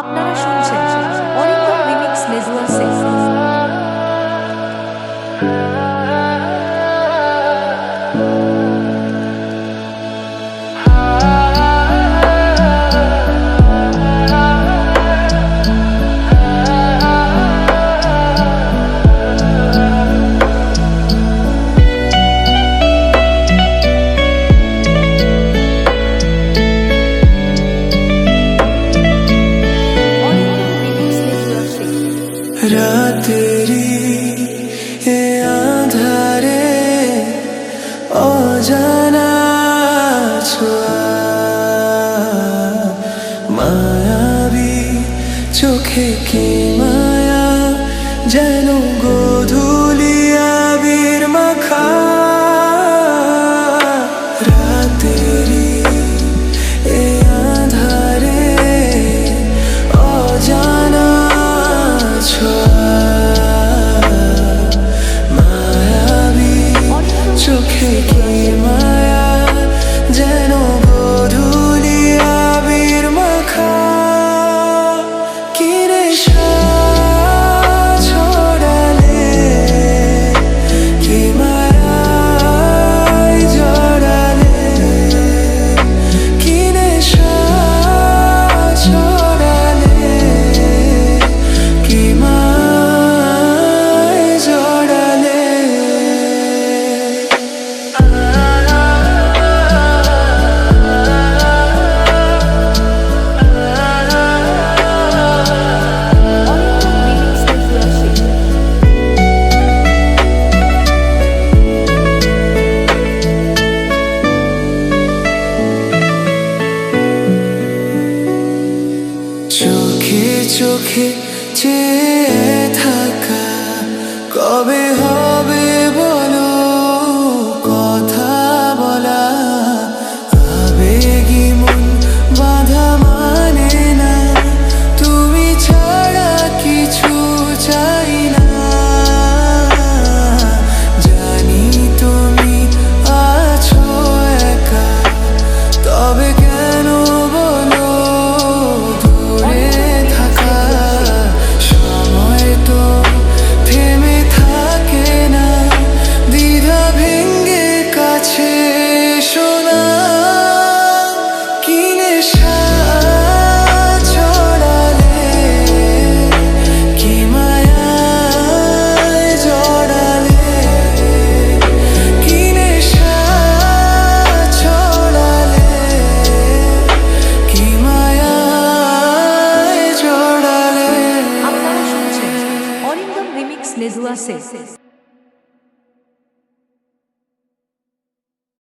আপনারা শুনছেন অরিন্দম রিমিক্স নেজুয়া সিং। রাতেরি এ আঁধারে অজানা ছোঁয়া, মায়াবী চোখে কি মায়া, যেন গোধূলি আবির মাখা। রাতেরি এ আঁধারে অজানা ছোঁয়া, মায়াবী চোখে কি মায়া, যেন গোধূলি আবির মাখা। কি নেশা ছড়ালে, কি মায়ায় জড়ালে, কি নেশা ছড়ালে, কি মায়ায় জড়ালে। চোখে চোখে চেয়ে থাকা, কবে হবে বলো কথা বলা। আবেগী মন বাধা মানে না, তুমি ছাড়া কিছু চাই না। জানি তুমি আছো একা, তবে কেন বলো দূরে থাকা। সময় তো থেমে থাকে না, দ্বিধা ভেঙে কাছে শোনা। কি নেশা ছড়ালে, কি মায়ায় জড়ালে, কি নেশা ছড়ালে, কি মায়ায় জড়ালে। আপনারা শুনছেন অরিন্দম রিমিক্স নেজুয়া সিং।